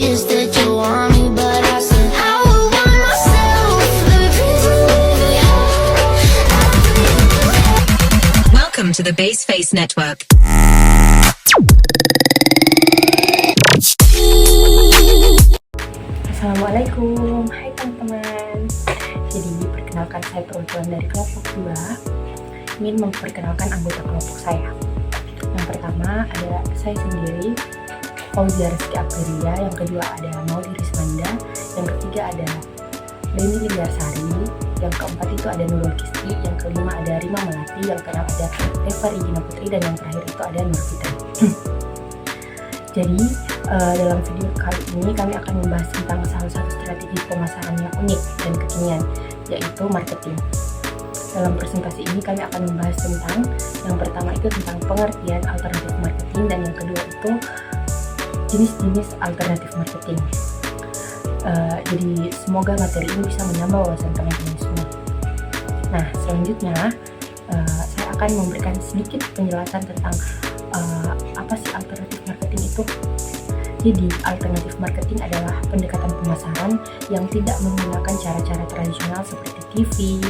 Is that you want me, but I said I would want myself. Welcome to the Base Face Network. Assalamualaikum, hai teman-teman. Jadi perkenalkan, saya perwakilan dari kelompok 2 ingin memperkenalkan anggota kelompok saya. Yang pertama ada saya sendiri, Fauzia Rizky Aprilia. Yang kedua ada Maudi Rismanda. Yang ketiga ada Leni Linggarsari. Yang keempat itu ada Nurul Kisti. Yang kelima ada Rima Melati. Yang keenam ada Eva Regina Putri. Dan yang terakhir itu ada Nur Fitri. Jadi dalam video kali ini kami akan membahas tentang salah satu strategi pemasaran yang unik dan kekinian, yaitu marketing. Dalam presentasi ini kami akan membahas tentang yang pertama itu tentang pengertian alternatif marketing, dan yang kedua itu jenis-jenis alternatif marketing. Jadi semoga materi ini bisa menambah wawasan teman-teman semua. Nah, selanjutnya saya akan memberikan sedikit penjelasan tentang apa sih alternatif marketing itu. Jadi, alternatif marketing adalah pendekatan pemasaran yang tidak menggunakan cara-cara tradisional seperti TV,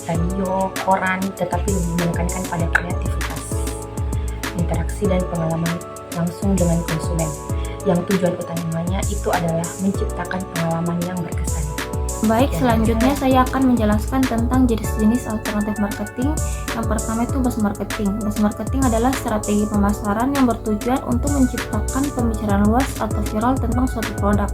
radio, koran, tetapi lebih menekankan pada kreativitas, interaksi, dan pengalaman langsung dengan konsumen. Yang tujuan utamanya itu adalah menciptakan pengalaman yang berkesan. Baik, selanjutnya saya akan menjelaskan tentang jenis-jenis alternatif marketing. Yang pertama itu buzz marketing. Buzz marketing adalah strategi pemasaran yang bertujuan untuk menciptakan pembicaraan luas atau viral tentang suatu produk.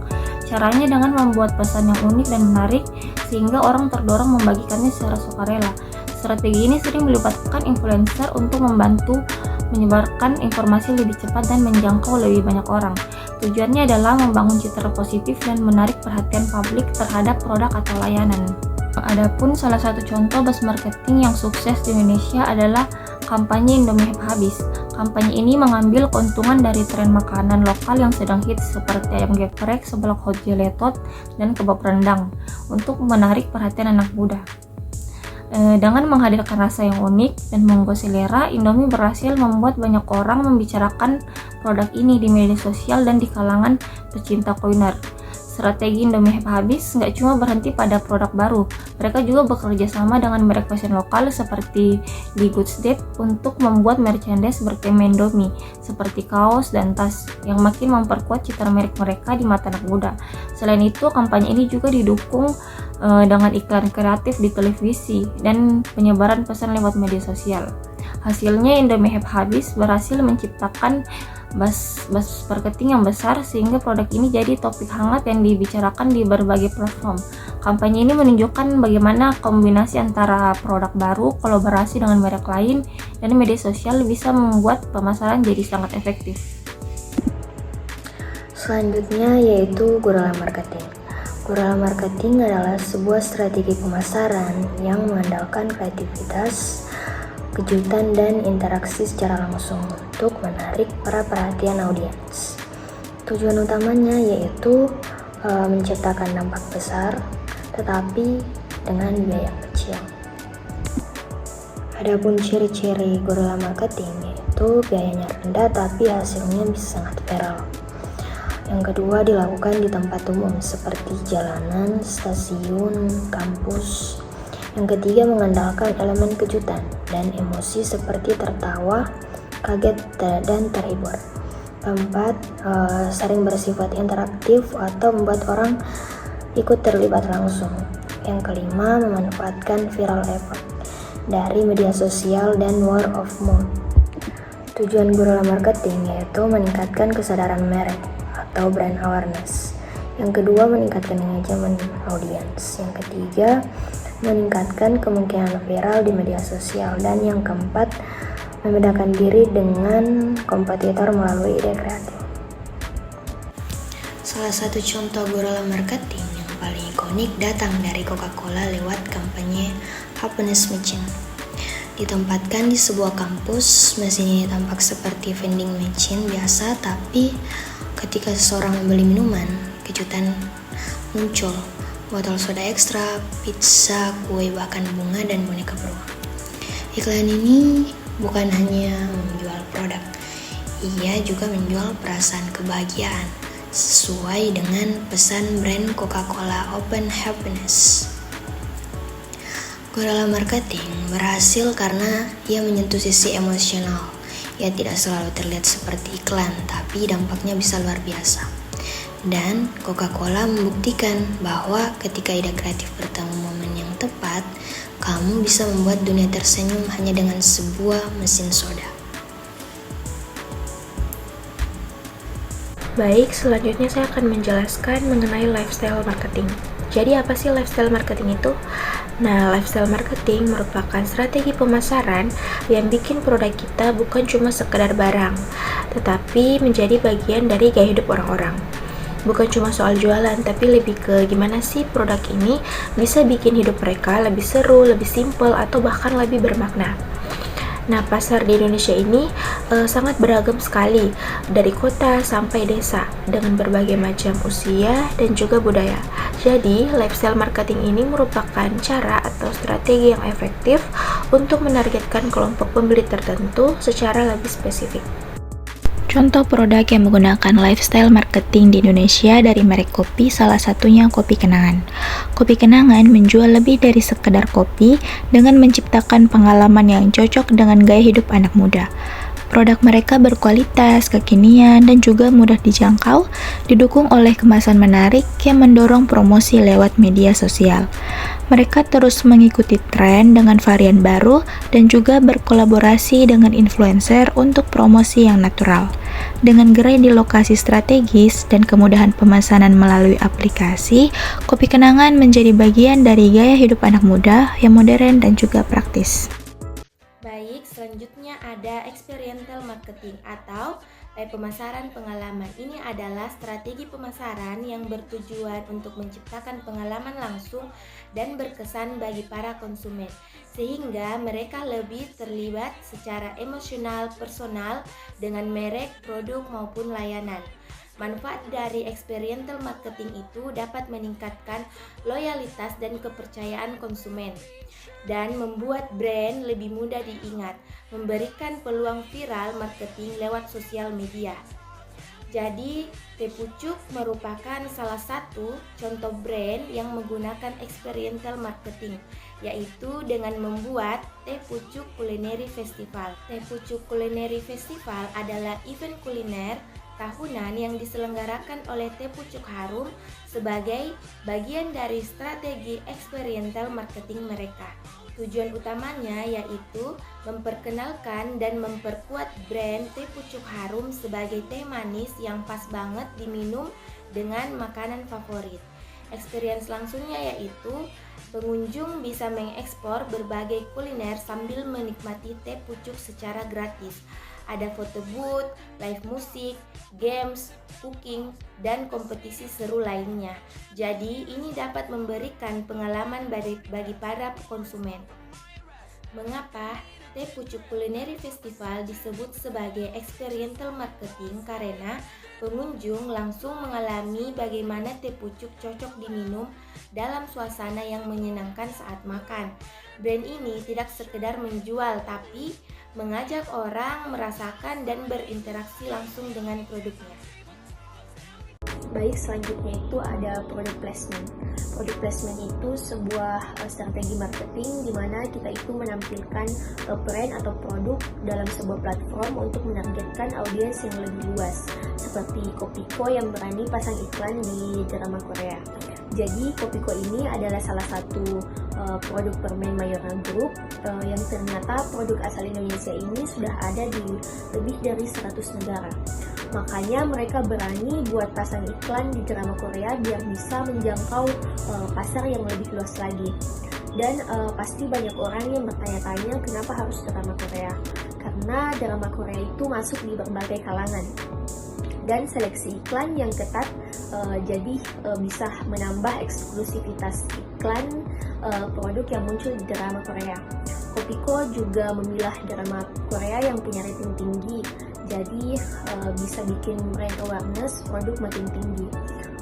Caranya dengan membuat pesan yang unik dan menarik sehingga orang terdorong membagikannya secara sukarela. Strategi ini sering melibatkan influencer untuk membantu menyebarkan informasi lebih cepat dan menjangkau lebih banyak orang. Tujuannya adalah membangun citra positif dan menarik perhatian publik terhadap produk atau layanan. Adapun salah satu contoh buzz marketing yang sukses di Indonesia adalah kampanye Indomie Habis. Kampanye ini mengambil keuntungan dari tren makanan lokal yang sedang hits seperti ayam geprek, seblak hot geletot, dan kebab rendang untuk menarik perhatian anak muda. Dengan menghadirkan rasa yang unik dan menggugah selera, Indomie berhasil membuat banyak orang membicarakan produk ini di media sosial dan di kalangan pecinta kuliner. Strategi Indomie Habis nggak cuma berhenti pada produk baru, mereka juga bekerja sama dengan merek fashion lokal seperti The Goods Date untuk membuat merchandise bertema Indomie seperti kaos dan tas yang makin memperkuat citra merek mereka di mata anak muda. Selain itu, kampanye ini juga didukung dengan iklan kreatif di televisi dan penyebaran pesan lewat media sosial. Hasilnya Indomie Habis berhasil menciptakan buzz marketing yang besar sehingga produk ini jadi topik hangat yang dibicarakan di berbagai platform. Kampanye ini menunjukkan bagaimana kombinasi antara produk baru, kolaborasi dengan merek lain, dan media sosial bisa membuat pemasaran jadi sangat efektif. Selanjutnya yaitu guerrilla marketing. Guerrilla marketing adalah sebuah strategi pemasaran yang mengandalkan kreativitas, kejutan, dan interaksi secara langsung untuk menarik perhatian audiens. Tujuan utamanya yaitu menciptakan dampak besar, tetapi dengan biaya kecil. Adapun ciri-ciri guerrilla marketing yaitu biayanya rendah tapi hasilnya bisa sangat viral. Yang kedua, dilakukan di tempat umum seperti jalanan, stasiun, kampus. Yang ketiga, mengandalkan elemen kejutan dan emosi seperti tertawa, kaget, dan terhibur. Keempat, sering bersifat interaktif atau membuat orang ikut terlibat langsung. Yang kelima, memanfaatkan viral effect dari media sosial dan word of mouth. Tujuan guerrilla marketing yaitu meningkatkan kesadaran merek atau brand awareness. Yang kedua, meningkatkan engagement audience. Yang ketiga, meningkatkan kemungkinan viral di media sosial. Dan yang keempat, membedakan diri dengan kompetitor melalui ide kreatif. Salah satu contoh guerrilla marketing yang paling ikonik datang dari Coca-Cola lewat kampanye Happiness Machine. Ditempatkan di sebuah kampus, mesin ini tampak seperti vending machine biasa, tapi ketika seseorang membeli minuman, kejutan muncul. Botol soda ekstra, pizza, kue, bahkan bunga dan boneka beruang. Iklan ini bukan hanya menjual produk, ia juga menjual perasaan kebahagiaan. sesuai dengan pesan brand Coca-Cola Open Happiness. Guerrilla marketing berhasil karena ia menyentuh sisi emosional. Ia tidak selalu terlihat seperti iklan, tapi dampaknya bisa luar biasa. Dan Coca-Cola membuktikan bahwa ketika ide kreatif bertemu momen yang tepat, kamu bisa membuat dunia tersenyum hanya dengan sebuah mesin soda. Baik, selanjutnya saya akan menjelaskan mengenai lifestyle marketing. Jadi apa sih lifestyle marketing itu? Nah, lifestyle marketing merupakan strategi pemasaran yang bikin produk kita bukan cuma sekedar barang, tetapi menjadi bagian dari gaya hidup orang-orang. Bukan cuma soal jualan, tapi lebih ke gimana sih produk ini bisa bikin hidup mereka lebih seru, lebih simpel, atau bahkan lebih bermakna. Nah, pasar di Indonesia ini sangat beragam sekali, dari kota sampai desa, dengan berbagai macam usia dan juga budaya. Jadi, lifestyle marketing ini merupakan cara atau strategi yang efektif untuk menargetkan kelompok pembeli tertentu secara lebih spesifik. Contoh produk yang menggunakan lifestyle marketing di Indonesia dari merek kopi, salah satunya Kopi Kenangan. Kopi Kenangan menjual lebih dari sekedar kopi dengan menciptakan pengalaman yang cocok dengan gaya hidup anak muda. Produk mereka berkualitas, kekinian, dan juga mudah dijangkau, didukung oleh kemasan menarik yang mendorong promosi lewat media sosial. Mereka terus mengikuti tren dengan varian baru dan juga berkolaborasi dengan influencer untuk promosi yang natural. Dengan gerai di lokasi strategis dan kemudahan pemesanan melalui aplikasi, Kopi Kenangan menjadi bagian dari gaya hidup anak muda yang modern dan juga praktis. Baik, selanjutnya ada experiential marketing atau pemasaran pengalaman. Ini adalah strategi pemasaran yang bertujuan untuk menciptakan pengalaman langsung dan berkesan bagi para konsumen, sehingga mereka lebih terlibat secara emosional personal dengan merek, produk maupun layanan. Manfaat dari experiential marketing itu dapat meningkatkan loyalitas dan kepercayaan konsumen dan membuat brand lebih mudah diingat, memberikan peluang viral marketing lewat sosial media. Jadi, Teh Pucuk merupakan salah satu contoh brand yang menggunakan experiential marketing, yaitu dengan membuat Teh Pucuk Culinary Festival. Teh Pucuk Culinary Festival adalah event kuliner tahunan yang diselenggarakan oleh Teh Pucuk Harum sebagai bagian dari strategi experiential marketing mereka. Tujuan utamanya yaitu memperkenalkan dan memperkuat brand Teh Pucuk Harum sebagai teh manis yang pas banget diminum dengan makanan favorit. Experience langsungnya yaitu pengunjung bisa mengeksplor berbagai kuliner sambil menikmati teh pucuk secara gratis. Ada foto booth, live musik, games, cooking, dan kompetisi seru lainnya. Jadi ini dapat memberikan pengalaman bagi para konsumen. Mengapa Teh Pucuk Culinary Festival disebut sebagai experiential marketing? Karena pengunjung langsung mengalami bagaimana teh pucuk cocok diminum dalam suasana yang menyenangkan saat makan. Brand ini tidak sekedar menjual, tapi mengajak orang merasakan dan berinteraksi langsung dengan produknya. Baik, selanjutnya itu ada product placement. Product placement itu sebuah strategi marketing di mana kita itu menampilkan brand atau produk dalam sebuah platform untuk menargetkan audiens yang lebih luas, seperti Kopiko yang berani pasang iklan di drama Korea. Jadi Kopiko ini adalah salah satu produk permen Mayora Group yang ternyata produk asal Indonesia ini sudah ada di lebih dari 100 negara. Makanya mereka berani buat pasang iklan di drama Korea biar bisa menjangkau pasar yang lebih luas lagi. Dan pasti banyak orang yang bertanya-tanya kenapa harus drama Korea. Karena drama Korea itu masuk di berbagai kalangan. Dan seleksi iklan yang ketat jadi bisa menambah eksklusivitas iklan produk yang muncul di drama Korea. Kopiko juga memilah drama Korea yang punya rating tinggi, jadi bisa bikin brand awareness produk makin tinggi.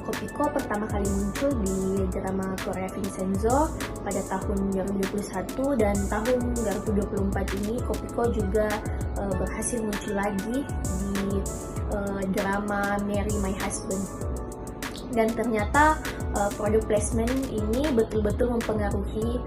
Kopiko pertama kali muncul di drama Korea Vincenzo pada tahun 2021 dan tahun 2024 ini Kopiko juga berhasil muncul lagi di drama Marry My Husband. Dan ternyata produk placement ini betul-betul mempengaruhi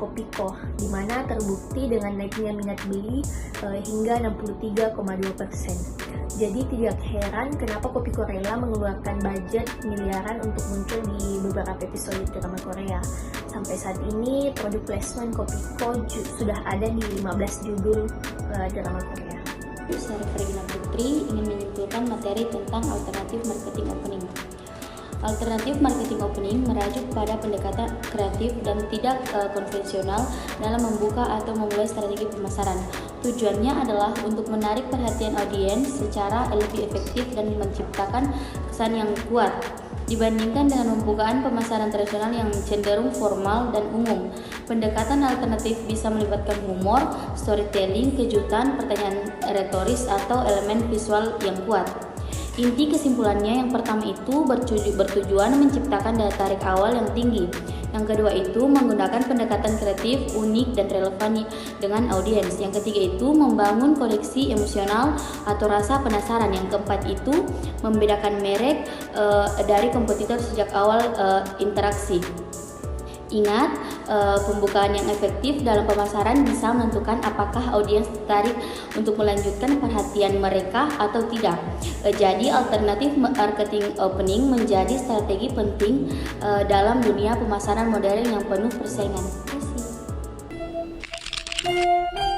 Kopiko, di mana terbukti dengan naiknya minat beli hingga 63,2%. Jadi tidak heran kenapa Kopiko rela mengeluarkan budget miliaran untuk muncul di beberapa episode drama Korea. Sampai saat ini produk placement Kopiko sudah ada di 15 judul drama Korea. Saya Regina Putri ingin menyimpulkan materi tentang alternatif marketing opening. Alternatif marketing opening merujuk pada pendekatan kreatif dan tidak konvensional dalam membuka atau memulai strategi pemasaran. Tujuannya adalah untuk menarik perhatian audiens secara lebih efektif dan menciptakan kesan yang kuat dibandingkan dengan pembukaan pemasaran tradisional yang cenderung formal dan umum. Pendekatan alternatif bisa melibatkan humor, storytelling, kejutan, pertanyaan retoris, atau elemen visual yang kuat. Inti kesimpulannya, yang pertama itu bertujuan menciptakan daya tarik awal yang tinggi. Yang kedua itu menggunakan pendekatan kreatif, unik, dan relevan dengan audiens. Yang ketiga itu membangun koneksi emosional atau rasa penasaran. Yang keempat itu membedakan merek dari kompetitor sejak awal interaksi. Ingat, pembukaan yang efektif dalam pemasaran bisa menentukan apakah audiens tertarik untuk melanjutkan perhatian mereka atau tidak. Jadi, alternatif marketing opening menjadi strategi penting dalam dunia pemasaran modern yang penuh persaingan. Terima kasih.